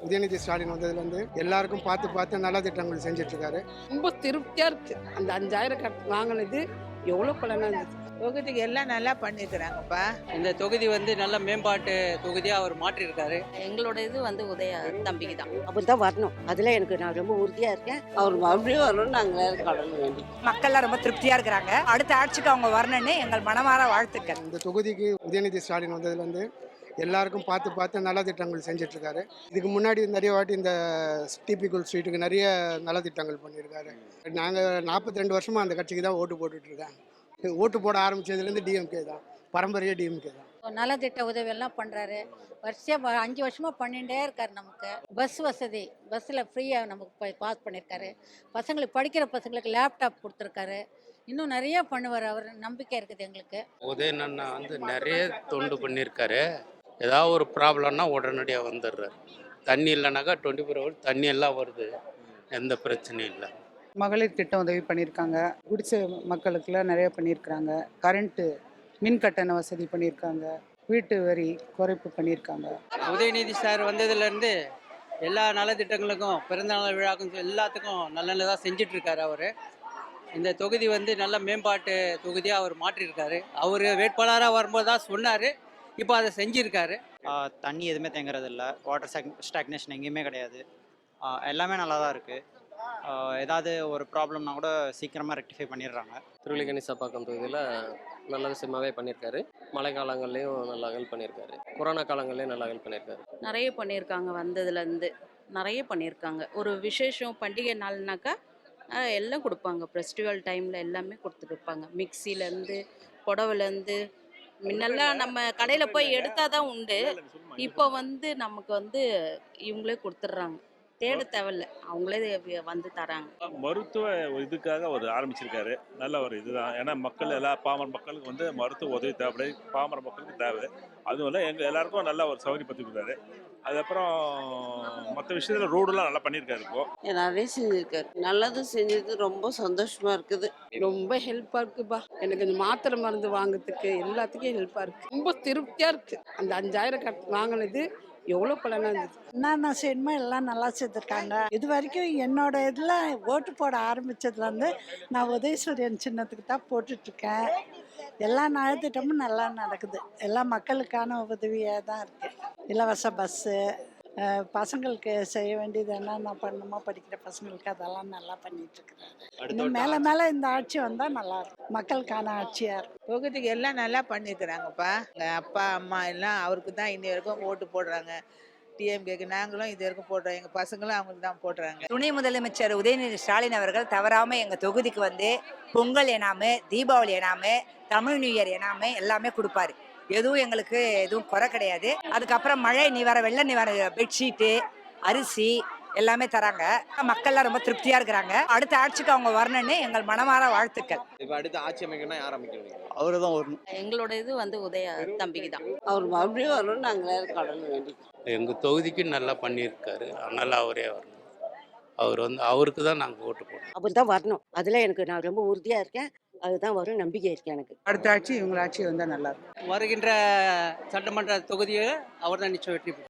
உதயநிதி ஸ்டாலின் வந்ததுலேருந்து எல்லாருக்கும் பார்த்து பார்த்து நல்ல திட்டங்கள் செஞ்சுட்டு இருக்காரு. ரொம்ப திருப்தியாக இருக்குது. அந்த 5000 வாங்கினது எவ்வளோ பலனாக இருந்தது. தொகுதிக்கு எல்லாம் நல்லா பண்ணியிருக்கிறாங்கப்பா. இந்த தொகுதி நல்ல மேம்பாட்டு தொகுதியாக அவர் மாற்றியிருக்காரு. எங்களோட இது உதய தம்பிக்கு தான். அப்படிதான் வரணும். அதுல நான் ரொம்ப உறுதியா இருக்கேன். அவர் மறுபடியும் வரணும்னு நாங்கள் கடவுள் வேண்டி. மக்கள்லாம் ரொம்ப திருப்தியா இருக்கிறாங்க. அடுத்த ஆட்சிக்கு அவங்க வரணும்னு எங்கள் மனமார வாழ்த்துக்கள். இந்த தொகுதிக்கு உதயநிதி ஸ்டாலின் வந்ததுலேருந்து எல்லாருக்கும் பார்த்து பார்த்து நல்ல திட்டங்கள் செஞ்சுட்டு இருக்காரு. இதுக்கு முன்னாடி நிறைய வாட்டி இந்த டிபிகல் ஸ்ட்ரீட்டுக்கு நிறைய நல்ல திட்டங்கள் பண்ணியிருக்காரு. நாங்கள் 42 வருஷமாக அந்த கட்சிக்கு தான் ஓட்டு போட்டுட்ருக்கேன். ஓட்டு போட ஆரம்பித்ததுலேருந்து டிஎம்கே தான், பரம்பரையாக டிஎம்கே தான். நலத்திட்ட உதவி எல்லாம் பண்றாரு. வருஷம் 5 வருஷமா பண்ணிட்டே இருக்காரு. நமக்கு பஸ் வசதி, பஸ்ஸில் ஃப்ரீயாக நமக்கு பாஸ் பண்ணியிருக்காரு. பசங்களுக்கு படிக்கிற பசங்களுக்கு லேப்டாப் கொடுத்துருக்காரு. இன்னும் நிறைய பண்ணுவார். அவர் நம்பிக்கை இருக்குது எங்களுக்கு. உதயநன்னா நிறைய தொண்டு பண்ணியிருக்காரு. ஏதாவது ஒரு ப்ராப்ளம்னா உடனடியாக வந்துடுறாரு. தண்ணி இல்லைனாக்கா 24 ஹவர்ஸ் தண்ணி எல்லாம் வருது, எந்த பிரச்சனையும் இல்லை. மகளிர் திட்டம் உதவி பண்ணியிருக்காங்க. குடிச மக்களுக்கெல்லாம் நிறைய பண்ணியிருக்கிறாங்க. கரண்ட்டு மின் கட்டண வசதி பண்ணியிருக்காங்க. வீட்டு வரி குறைப்பு பண்ணியிருக்காங்க. உதயநிதி சார் வந்ததுலேருந்து எல்லா நலத்திட்டங்களுக்கும், பிறந்தநாள் விழாக்கும் எல்லாத்துக்கும் நல்லதாக செஞ்சிட்ருக்காரு அவர். இந்த தொகுதி நல்ல மேம்பாட்டு தொகுதியாக அவர் மாற்றியிருக்காரு. அவர் வேட்பாளராக வரும்போது தான் சொன்னார், இப்போ அதை செஞ்சுருக்காரு. தண்ணி எதுவுமே தேங்குறது இல்லை. வாட்டர் ஸ்டாக்னேஷன் எங்கேயுமே கிடையாது. எல்லாமே நல்லா தான் இருக்குது. ஏதாவது ஒரு ப்ராப்ளம்னா கூட சீக்கிரமாக ரெக்டிஃபை பண்ணிடுறாங்க. திருவள்ளிக்கணி சப்பாக்கம் தொகுதியில் நல்ல விஷயமாகவே பண்ணியிருக்காரு. மழை காலங்கள்லேயும் நல்லா ஹெல்ப் பண்ணியிருக்காரு. கொரோனா காலங்கள்லேயும் நல்லா ஹெல்ப் பண்ணியிருக்காரு. நிறைய பண்ணியிருக்காங்க. வந்ததுலேருந்து நிறைய பண்ணியிருக்காங்க. ஒரு விசேஷம் பண்டிகை நாள்னாக்கா எல்லாம் கொடுப்பாங்க. ஃபெஸ்டிவல் டைமில் எல்லாமே கொடுத்துருப்பாங்க. மிக்சிலேருந்து புடவைலேருந்து முன்னெல்லாம் நம்ம கடையில் போய் எடுத்தால் தான் உண்டு. இப்போ நமக்கு இவங்களே கொடுத்துட்றாங்க. தேட தேவையில்ல, அவங்களே வந்து தராங்க. மருத்துவ இதுக்காக அவர் ஆரம்பிச்சிருக்காரு. நல்ல ஒரு இதுதான். ஏன்னா மக்கள் எல்லா பாமர மக்களுக்கு மருத்துவ உதவி தேவைப்படுது. பாமர மக்களுக்கு தேவை. அதுவும் எங்கள் எல்லாருக்கும் நல்ல ஒரு சௌகரியப்படுத்தி கொடுத்தாரு. அதுக்கப்புறம் மற்ற விஷயத்துல ரோடுலாம் நல்லா பண்ணியிருக்காரு. இப்போ நிறைய செஞ்சிருக்காரு. நல்லது செஞ்சது ரொம்ப சந்தோஷமா இருக்குது. ரொம்ப ஹெல்ப்பாக இருக்குப்பா. எனக்கு இந்த மாத்திரை மருந்து வாங்குறதுக்கு எல்லாத்துக்கும் ஹெல்ப்பாக இருக்குது. ரொம்ப திருப்தியாக இருக்குது. அந்த 5000 வாங்கினது எவ்வளோ பலனாக இருந்தது. என்னென்ன செய்யணுமோ எல்லாம் நல்லா செய்திருக்காங்க. இது வரைக்கும் என்னோட இதில் ஓட்டு போட ஆரம்பித்ததுலேருந்து நான் உதயசூரியன் சின்னத்துக்கு தான் போட்டுட்ருக்கேன். எல்லா நலத்திட்டமும் நல்லா நடக்குது. எல்லா மக்களுக்கான உதவியாக தான் இருக்குது. இலவச பஸ்ஸு, பசங்களுக்கு செய்ய வேண்டியது என்னென்ன பண்ணணுமோ படிக்கிற பசங்களுக்கு அதெல்லாம் நல்லா பண்ணிகிட்ருக்குறாரு. இன்னும் மேலே மேலே இந்த ஆட்சி வந்தால் நல்லாயிருக்கும். மக்களுக்கான ஆட்சியாக இருக்கும். தொகுதிக்கு எல்லாம் நல்லா பண்ணியிருக்கிறாங்கப்பா. எங்கள் அப்பா அம்மா எல்லாம் அவருக்கு தான் இன்னி வரைக்கும் ஓட்டு போடுறாங்க. டிஎம்கேக்கு நாங்களும் இது வரைக்கும் போடுறோம். எங்கள் பசங்களும் அவங்களுக்கு தான் போடுறாங்க. துணை முதலமைச்சர் உதயநிதி ஸ்டாலின் அவர்கள் தவறாமல் எங்கள் தொகுதிக்கு வந்து பொங்கல் எனாமு, தீபாவளி எனாமு, தமிழ் நியூ இயர் எனாமு எல்லாமே கொடுப்பாரு. எதுவும் எங்களுக்கு எதுவும் குறை கிடையாது. அதுக்கப்புறம் மழை நிவாரண, வெள்ள நிவாரண, பெட்ஷீட்டு, அரிசி எல்லாமே தராங்க. மக்கள்லாம் ரொம்ப திருப்தியா இருக்கிறாங்க. அடுத்த ஆட்சிக்கு அவங்க வரணும்னு எங்கள் மனமார வாழ்த்துக்கள். இப்போ அடுத்த ஆட்சி அமைக்கணும்னா யார் அமைக்கணும்? அவரு தான் வரணும். எங்களோட இது உதய தம்பிக்கு தான். அவர் மறுபடியும் வரணும்னு நாங்கள் கடவுள் வேண்டி. எங்கள் தொகுதிக்கு நல்லா பண்ணியிருக்காரு. அதனால் அவரே வரணும். அவருக்கு தான் நாங்கள் ஓட்டு போடுறோம். அப்படிதான் வரணும். அதுல நான் ரொம்ப உறுதியா இருக்கேன். அதுதான் வரும் நம்பிக்கை இருக்கு எனக்கு. அடுத்த ஆட்சி இவங்க ஆட்சி வந்தால் நல்லா இருக்கும். வருகின்ற சட்டமன்ற தொகுதியை அவர் தான் நிச்சயம் வெற்றி பெறுவார்.